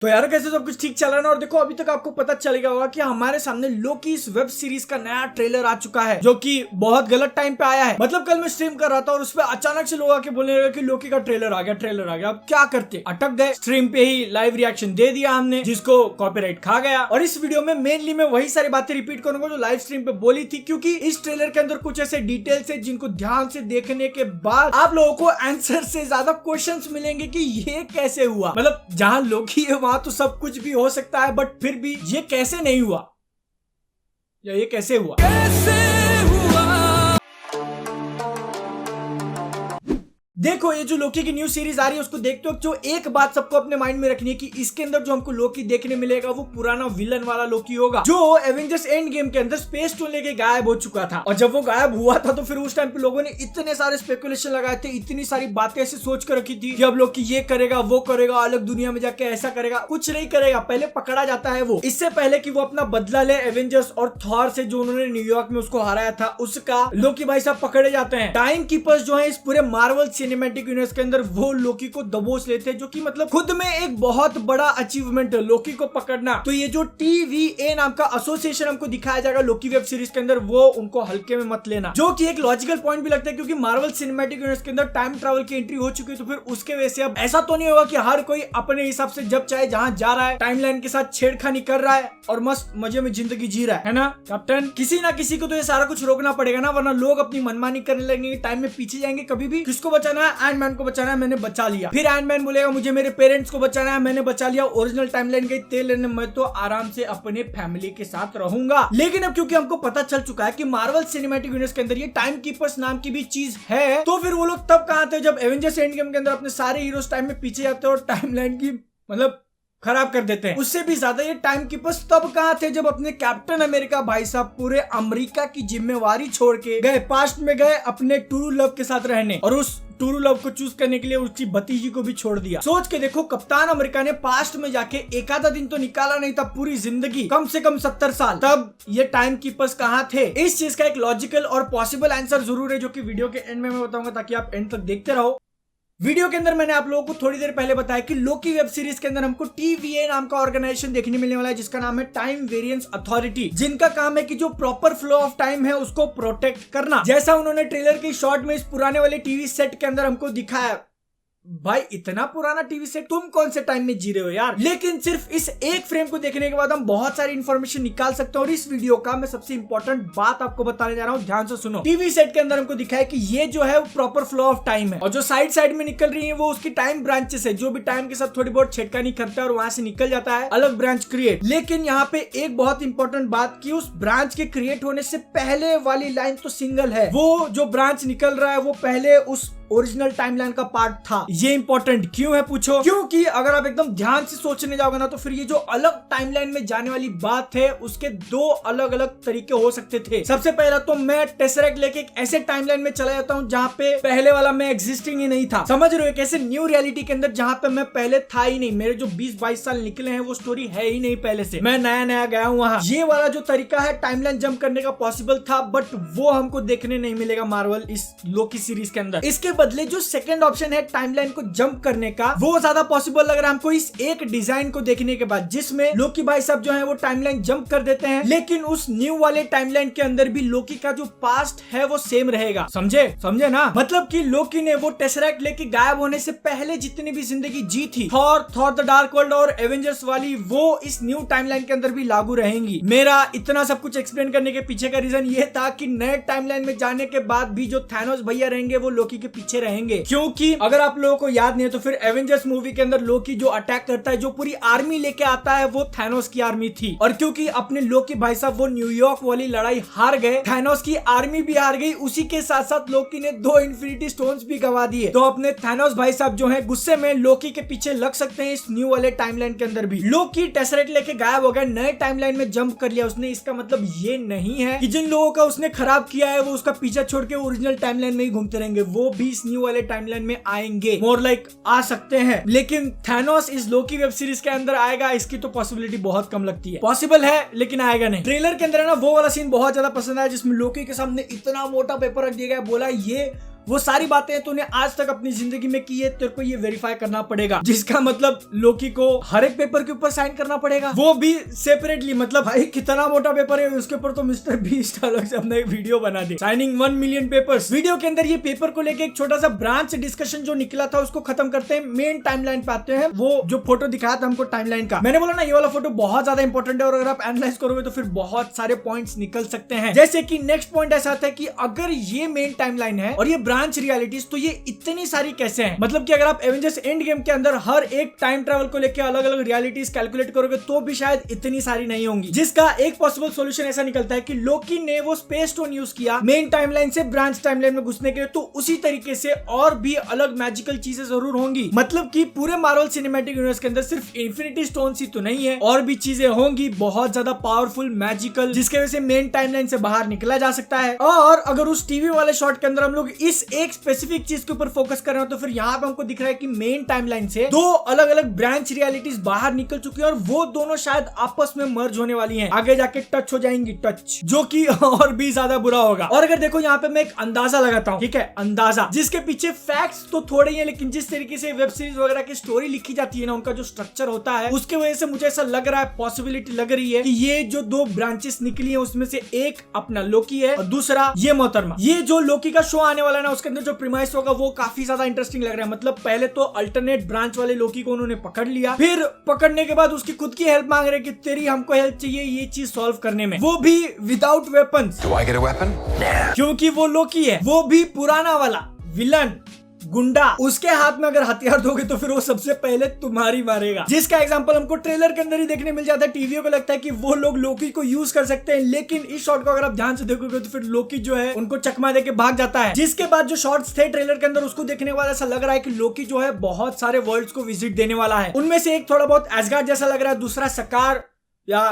तो यार कैसे सब कुछ ठीक चल रहा है ना। और देखो अभी तक आपको पता चलेगा होगा कि हमारे सामने लोकी इस वेब सीरीज का नया ट्रेलर आ चुका है, जो कि बहुत गलत टाइम पे आया है। मतलब कल मैं स्ट्रीम कर रहा था और उसपे अचानक से लोग आके बोलने लगे कि लोकी का ट्रेलर आ गया। अब क्या करते, अटक गए। स्ट्रीम पे ही लाइव रिएक्शन दे दिया हमने, जिसको कॉपीराइट खा गया। और इस वीडियो में मेनली मैं वही सारी बातें रिपीट करूंगा जो लाइव स्ट्रीम पे बोली थी, क्योंकि इस ट्रेलर के अंदर कुछ ऐसे डिटेल्स है जिनको ध्यान से देखने के बाद आप लोगों को आंसर से ज्यादा क्वेश्चंस मिलेंगे कि ये कैसे हुआ। मतलब जहां लोकी है वहां तो सब कुछ भी हो सकता है, बट फिर भी ये कैसे नहीं हुआ या ये कैसे हुआ। देखो ये जो लोकी की न्यू सीरीज आ रही है उसको देखते हो, जो एक बात सबको अपने माइंड में रखनी है कि इसके अंदर जो हमको लोकी देखने मिलेगा वो पुराना विलन वाला लोकी होगा, जो एवेंजर्स एंड गेम के अंदर स्पेस स्टोन लेके गायब हो चुका था। और जब वो गायब हुआ था तो फिर उस टाइम पे लोगों ने इतने सारे स्पेकुलेशन लगाए थे, इतनी सारी बातें ऐसे सोच कर रखी थी कि अब लोकी ये करेगा वो करेगा, अलग दुनिया में जाके ऐसा करेगा। कुछ नहीं करेगा, पहले पकड़ा जाता है वो। इससे पहले कि वो अपना बदला ले एवेंजर्स और थॉर से, जो उन्होंने न्यूयॉर्क में उसको हराया था, उसका लोकी भाई साहब पकड़े जाते हैं। टाइम कीपर्स जो है इस पूरे मार्वल सिनेमैटिक यूनिवर्स के अंदर वो लोकी को दबोच लेते हैं, जो कि मतलब खुद में एक बहुत बड़ा अचीवमेंट है लोकी को पकड़ना। तो ये जो TVA नाम का एसोसिएशन हमको दिखाया जाएगा लोकी वेब सीरीज के अंदर, वो उनको हल्के में मत लेना, जो कि एक लॉजिकल पॉइंट भी लगता है, क्योंकि मार्वल सिनेमैटिक यूनिवर्स के अंदर टाइम ट्रैवल की एंट्री हो चुकी है। तो फिर उसके वजह से अब ऐसा तो नहीं होगा कि हर कोई अपने हिसाब से जब चाहे जहां जा रहा है, टाइमलाइन के साथ छेड़खानी कर रहा है और मस्त मजे में जिंदगी जी रहा है ना कैप्टन। किसी ना किसी को तो ये सारा कुछ रोकना पड़ेगा ना, वरना लोग अपनी मनमानी करने लगेंगे, टाइम में पीछे जाएंगे। कभी भी किसको बचाना है, आयरन मैन को बचाना है, मैंने बचा लिया। फिर आयरन मैन बोलेगा मुझे मेरे पेरेंट्स को बचाना है, मैंने बचा लिया। ओरिजिनल टाइमलाइन गई तेल लेने, मैं तो आराम से अपने फैमिली के साथ रहूंगा। लेकिन अब क्योंकि हमको पता चल चुका है कि मार्वल सिनेमैटिक यूनिवर्स के अंदर ये टाइम कीपर्स नाम की भी चीज है, तो फिर वो लोग तब कहां थे जब एवेंजर्स एंड गेम के अंदर अपने सारे हीरोज टाइम में पीछे जाते हैं और टाइमलाइन की मतलब खराब कर देते हैं। उससे भी ज्यादा ये टाइम कीपर्स तब कहां थे जब अपने कैप्टन अमेरिका भाई साहब पूरे अमेरिका की जिम्मेवारी छोड़ के गए, पास्ट में गए अपने ट्रू लव के साथ रहने, और उस ट्रू लव को चूज करने के लिए उसकी भतीजी को भी छोड़ दिया। सोच के देखो, कप्तान अमेरिका ने पास्ट में जाके एक आधा दिन तो निकाला नहीं था, पूरी जिंदगी कम से कम 70 साल, तब ये टाइम कीपर्स कहां थे। इस चीज का एक लॉजिकल और पॉसिबल आंसर जरूर है, जो कि वीडियो के एंड में मैं बताऊंगा, ताकि आप एंड तक देखते रहो। वीडियो के अंदर मैंने आप लोगों को थोड़ी देर पहले बताया कि लोकी वेब सीरीज के अंदर हमको TVA नाम का ऑर्गेनाइजेशन देखने मिलने वाला है, जिसका नाम है टाइम वेरिएंस अथॉरिटी, जिनका काम है कि जो प्रॉपर फ्लो ऑफ टाइम है उसको प्रोटेक्ट करना। जैसा उन्होंने ट्रेलर के शॉर्ट में इस पुराने वाले टीवी सेट के अंदर हमको दिखाया। भाई इतना पुराना टीवी सेट, तुम कौन से टाइम में जी रहे हो यार। लेकिन सिर्फ इस एक फ्रेम को देखने के बाद हम बहुत सारी इन्फॉर्मेशन निकाल सकते हैं, और इस वीडियो का मैं सबसे इंपॉर्टेंट बात आपको बताने जा रहा हूँ, ध्यान से सुनो। टीवी सेट के अंदर हमको दिखाया कि ये जो है वो प्रॉपर फ्लो ऑफ टाइम है, और जो साइड साइड में निकल रही है वो उसकी टाइम ब्रांचेस है, जो भी टाइम के साथ थोड़ी बहुत छेड़खानी करता है और वहां से निकल जाता है अलग ब्रांच क्रिएट। लेकिन यहाँ पे एक बहुत इंपॉर्टेंट बात की उस ब्रांच के क्रिएट होने से पहले वाली लाइन तो सिंगल है, वो जो ब्रांच निकल रहा है वो पहले उस ओरिजिनल टाइमलाइन का पार्ट था। ये इंपॉर्टेंट क्यों है पूछो, क्योंकि अगर आप एकदम ध्यान से सोचने जाओगे ना, तो फिर ये जो अलग टाइमलाइन में जाने वाली बात है उसके दो अलग अलग तरीके हो सकते थे। सबसे पहला तो मैं टेसरेक्ट लेके एक ऐसे टाइमलाइन में चला जाता हूँ जहाँ पे पहले वाला मैं एग्जिस्टिंग ही नहीं था, समझ रहे हो, एक ऐसे न्यू रियलिटी के अंदर जहाँ पे मैं पहले था ही नहीं, मेरे जो 20-22 साल निकले हैं वो स्टोरी है ही नहीं पहले से, मैं नया नया गया हूँ वहाँ। ये वाला जो तरीका है टाइमलाइन जंप करने का पॉसिबल था, बट वो हमको देखने नहीं मिलेगा मार्वल इस लोकी सीरीज के अंदर। इसके बदले जो सेकंड ऑप्शन है टाइमलाइन को जंप करने का, वो ज्यादा पॉसिबल लग रहा है हमको इस एक डिजाइन को देखने के बाद, जिसमें लोकी भाई साहब जो है वो टाइमलाइन जंप कर देते हैं, लेकिन उस न्यू वाले टाइमलाइन के अंदर भी लोकी का जो पास्ट है वो सेम रहेगा। समझे ना, मतलब कि लोकी ने वो टेसरेक्ट लेके गायब होने से पहले जितनी भी जिंदगी जी थी, थॉर द डार्क वर्ल्ड और एवेंजर्स वाली, वो इस न्यू टाइमलाइन के अंदर भी लागू रहेंगी। मेरा इतना सब कुछ एक्सप्लेन करने के पीछे का रीजन ये था कि नए टाइमलाइन में जाने के बाद भी जो थैनोस भैया रहेंगे वो लोकी के पीछे रहेंगे, क्योंकि अगर आप लोगों को याद नहीं है तो फिर एवेंजर्स मूवी के अंदर लोकी जो अटैक करता है, जो पूरी आर्मी लेके आता है, वो थैनोस की आर्मी थी। और क्योंकि अपने लोकी भाई साहब वो न्यूयॉर्क वाली लड़ाई हार गए, थैनोस की आर्मी भी हार गई, उसी के साथ साथ लोकी ने 2 इन्फिनिटी स्टोन्स भी गवा दिए। तो अपने थैनोस भाई साहब जो है गुस्से में लोकी के पीछे लग सकते हैं इस न्यू वाले टाइमलाइन के अंदर भी। लोकी टेसरेक्ट लेके गायब हो गया, नए टाइमलाइन में जंप कर लिया उसने। इसका मतलब ये नहीं है कि जिन लोगों का उसने खराब किया है वो उसका पीछा छोड़ के ओरिजिनल टाइमलाइन में ही घूमते रहेंगे, वो भी इस न्यू वाले टाइमलाइन में आएंगे, मोर लाइक आ सकते हैं। लेकिन थैनोस इस लोकी वेब सीरीज के अंदर आएगा, इसकी तो पॉसिबिलिटी बहुत कम लगती है। पॉसिबल है लेकिन आएगा नहीं। ट्रेलर के अंदर है ना वो वाला सीन बहुत ज्यादा पसंद आया जिसमें लोकी के सामने इतना मोटा पेपर रख दिया गया, बोला ये वो सारी बातें तूने आज तक अपनी जिंदगी में की है, तेरे को ये वेरीफाई करना पड़ेगा, जिसका मतलब लोकी को हर एक पेपर के ऊपर साइन करना पड़ेगा, वो भी सेपरेटली। मतलब भाई कितना मोटा पेपर है, उसके ऊपर तो मिस्टर बीस्ट अलग से अपना एक वीडियो बना दे, साइनिंग 1 मिलियन पेपर्स। वीडियो के अंदर ये पेपर को लेके एक छोटा सा ब्रांच डिस्कशन जो निकला था उसको खत्म करते हैं, मेन टाइमलाइन पे आते हैं। वो जो फोटो दिखाया था हमको टाइमलाइन का, मैंने बोला ना ये वाला फोटो बहुत ज्यादा इंपॉर्टेंट है और अगर आप एनालाइज करोगे तो फिर बहुत सारे पॉइंट्स निकल सकते हैं। जैसे कि नेक्स्ट पॉइंट ऐसा आता है कि अगर ये मेन टाइमलाइन है और ये ब्रांच रियलिटीज, तो ये इतनी सारी कैसे हैं? मतलब कि अगर आप एवेंजर्स एंड गेम के अंदर हर एक टाइम ट्रैवल को लेकर अलग अलग रियलिटीज कैलकुलेट करोगे तो भी शायद इतनी सारी नहीं होंगी, जिसका एक पॉसिबल सॉल्यूशन ऐसा निकलता है कि लोकी ने वो स्पेस स्टोन यूज किया मेन टाइमलाइन से ब्रांच टाइमलाइन में घुसने के लिए, तो उसी तरीके से और भी अलग मैजिकल चीजें जरूर होंगी। मतलब कि पूरे मार्वल सिनेमैटिक यूनिवर्स के अंदर सिर्फ इन्फिनिटी स्टोन ही तो नहीं है, और भी चीजें होंगी बहुत ज्यादा पावरफुल मैजिकल, जिसके वजह से मेन टाइमलाइन से बाहर निकला जा सकता है। और अगर उस टीवी वाले शॉट के अंदर हम लोग इस एक स्पेसिफिक चीज के ऊपर फोकस कर रहे हो तो फिर यहाँ पे हमको दिख रहा है कि मेन टाइमलाइन से 2 अलग अलग ब्रांच रियलिटीज बाहर निकल चुकी है और वो दोनों शायद आपस में मर्ज होने वाली हैं, आगे जाके टच हो जाएंगी, टच, जो कि और भी ज्यादा बुरा होगा। और अगर देखो यहाँ पे मैं एक अंदाजा लगाता हूँ, ठीक है, अंदाजा, जिसके पीछे फैक्ट्स तो थोड़े ही है, लेकिन जिस तरीके से वेब सीरीज वगैरह की स्टोरी लिखी जाती है ना, उनका जो स्ट्रक्चर होता है, उसके वजह से मुझे ऐसा लग रहा है, पॉसिबिलिटी लग रही है कि ये जो 2 ब्रांचेस निकली है उसमें से एक अपना लोकी है और दूसरा ये मोहतरमा। ये जो लोकी का शो आने वाला है ना, उसके अंदर जो प्रीमाइस होगा वो काफी ज्यादा इंटरेस्टिंग लग रहा है। मतलब पहले तो अल्टरनेट ब्रांच वाले लोकी को उन्होंने पकड़ लिया, फिर पकड़ने के बाद उसकी खुद की हेल्प मांग रहे कि तेरी हमको हेल्प चाहिए ये चीज सॉल्व करने में, वो भी विदाउट वेपन्स। क्योंकि वो लोकी है, वो भी पुराना वाला विलन गुंडा, उसके हाथ में अगर हथियार दोगे तो फिर वो सबसे पहले तुम्हारी मारेगा, जिसका एग्जांपल हमको ट्रेलर के अंदर ही देखने मिल जाता है। टीवीओ को लगता है कि वो लोग लोकी को यूज कर सकते हैं, लेकिन इस शॉट को अगर आप ध्यान से देखोगे तो फिर लोकी जो है उनको चकमा देके भाग जाता है। जिसके बाद जो शॉट्स थे ट्रेलर के अंदर उसको देखने के बाद ऐसा लग रहा है कि लोकी जो है बहुत सारे वर्ल्ड्स को विजिट देने वाला है। उनमें से एक थोड़ा बहुत एसगार्ड जैसा लग रहा है, दूसरा सकार या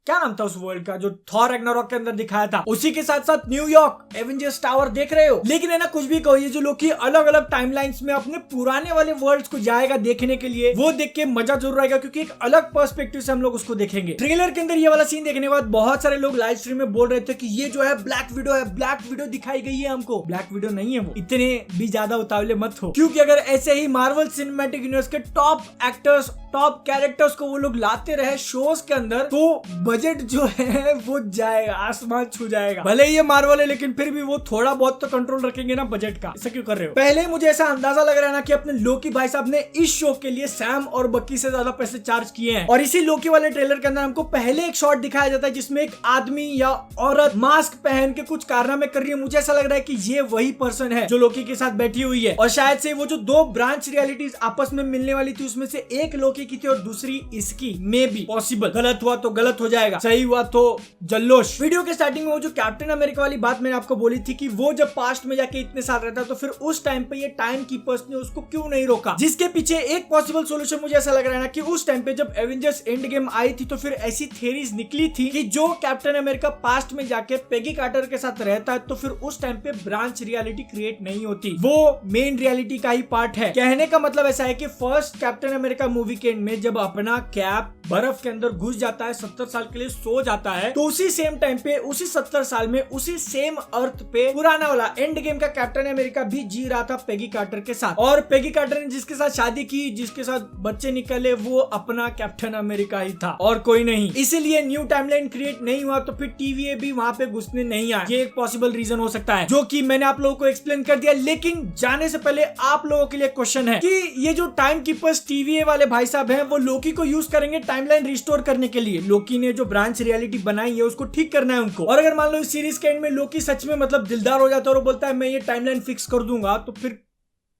क्या नाम था उस वर्ल्ड का जो थॉर रैग्नारोक के अंदर दिखाया था, उसी के साथ साथ न्यूयॉर्क एवेंजर्स टावर देख रहे हो। लेकिन है ना, कुछ भी कहो, ये जो लोकी अलग अलग टाइमलाइंस में अपने पुराने वाले वर्ल्ड्स को जाएगा देखने के लिए, वो देख के मजा जरूर आएगा, क्योंकि एक अलग पर्सपेक्टिव से हम लोग उसको देखेंगे। ट्रेलर के अंदर ये वाला सीन देखने के बाद बहुत सारे लोग लाइव स्ट्रीम में बोल रहे थे कि ये जो है ब्लैक विडो है, ब्लैक विडो दिखाई गई है हमको। ब्लैक विडो नहीं है वो, इतने भी ज्यादा उतावले मत हो, क्योंकि अगर ऐसे ही मार्वल सिनेमैटिक यूनिवर्स के टॉप एक्टर्स, टॉप कैरेक्टर्स को वो लोग लाते रहे शोज के अंदर, तो बजट जो है वो जाएगा, आसमान छू जाएगा। भले ही ये मार्वल है लेकिन फिर भी वो थोड़ा बहुत तो कंट्रोल रखेंगे ना बजट का। ऐसा क्यों कर रहे हो? पहले ही मुझे ऐसा अंदाजा लग रहा है ना कि अपने लोकी भाई साहब ने इस शो के लिए सैम और बक्की से ज्यादा पैसे चार्ज किए हैं। और इसी लोकी वाले ट्रेलर के अंदर हमको पहले एक शॉट दिखाया जाता है जिसमें एक आदमी या औरत मास्क पहन के कुछ कारनामे कर रही है। मुझे ऐसा लग रहा है कि ये वही पर्सन है जो लोकी के साथ बैठी हुई है, और शायद से वो जो 2 ब्रांच रियलिटीज आपस में मिलने वाली थी उसमें से एक लोकी की थी और दूसरी इसकी। मे बी पॉसिबल, गलत हुआ तो गलत हो जाएगा, सही हुआ तो जल्लोश। वीडियो के स्टार्टिंग में वो जो कैप्टन अमेरिका वाली बात मैंने आपको बोली थी कि वो जब पास्ट में जाके इतने साल रहता तो फिर उस टाइम पे ये टाइम कीपर्स ने उसको क्यों नहीं रोका, जिसके पीछे एक पॉसिबल सॉल्यूशन मुझे ऐसा लग रहा है ना कि उस टाइम पे जब एवेंजर्स एंड गेम आई थी तो फिर ऐसी थ्योरीज निकली थी कि जो कैप्टन अमेरिका पास्ट में जाके पेगी कार्टर के साथ रहता है तो फिर उस टाइम पे ब्रांच रियलिटी क्रिएट नहीं होती, वो मेन रियलिटी का ही पार्ट है। कहने का मतलब ऐसा है कि फर्स्ट कैप्टन अमेरिका मूवी के एंड में जब अपना कैप बर्फ के अंदर घुस जाता है, 70 साल के लिए सो जाता है, तो उसी सेम टाइम पे उसी 70 साल में उसी सेम अर्थ पे पुराना वाला एंड गेम का कैप्टन अमेरिका भी जी रहा था पेगी कार्टर के साथ, और पेगी कार्टर ने जिसके साथ शादी की, जिसके साथ बच्चे निकले, वो अपना कैप्टन अमेरिका ही था और कोई नहीं। इसीलिए न्यू टाइमलाइन क्रिएट नहीं हुआ तो फिर टीवीए भी वहां पे घुसने नहीं आया। ये एक पॉसिबल रीजन हो सकता है जो कि मैंने आप लोगों को एक्सप्लेन कर दिया। लेकिन जाने से पहले आप लोगों के लिए क्वेश्चन है कि ये जो टाइम कीपर्स टीवीए वाले भाई साहब हैं वो लोकी को यूज करेंगे टाइमलाइन रिस्टोर करने के लिए। लोकी ने जो ब्रांच रियलिटी बनाई है उसको ठीक करना है उनको, और अगर मान लो इस सीरीज के एंड में लोकी सच में मतलब दिलदार हो जाता है और बोलता है मैं ये टाइमलाइन फिक्स कर दूंगा, तो फिर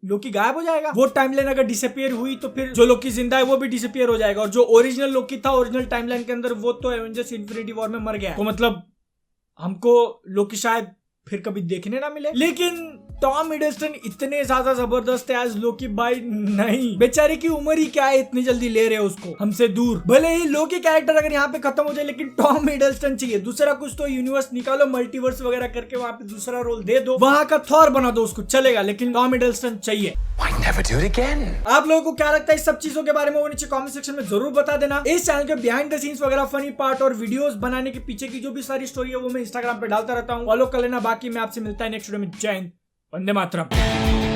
लोकी गायब हो जाएगा। वो टाइमलाइन अगर डिसअपियर हुई तो फिर जो लोकी जिंदा है वो भी डिसअपियर हो जाएगा, और जो ओरिजिनल लोकी था ओरिजिनल टाइमलाइन के अंदर वो तो एवेंजर्स इन्फिनिटी वॉर में मर गया। तो मतलब हमको लोकी शायद फिर कभी देखने ना मिले। लेकिन टॉम हिडलस्टन इतने ज्यादा जबरदस्त है आज लोकी भाई, नहीं, बेचारे की उम्र ही क्या है, इतनी जल्दी ले रहे हो उसको हमसे दूर। भले ही लोकी कैरेक्टर अगर यहाँ पे खत्म हो जाए लेकिन टॉम हिडलस्टन चाहिए। दूसरा कुछ तो यूनिवर्स निकालो, मल्टीवर्स वगैरह करके वहाँ पे दूसरा रोल दे दो, वहाँ का थॉर बना दो, उसको चलेगा, लेकिन टॉम हिडलस्टन चाहिए। आप लोगों को क्या लगता है इस सब चीजों के बारे में, वो नीचे कमेंट सेक्शन में जरूर बता देना। इस चैनल के बिहाइंड द सीन्स वगैरह फनी पार्ट और वीडियोस बनाने के पीछे की जो भी सारी स्टोरी है वो मैं इंस्टाग्राम पे डालता रहता हूँ, फॉलो कर लेना। बाकी मैं आपसे मिलता है नेक्स्ट वीडियो में। जय हिंद। वंदे मातरम।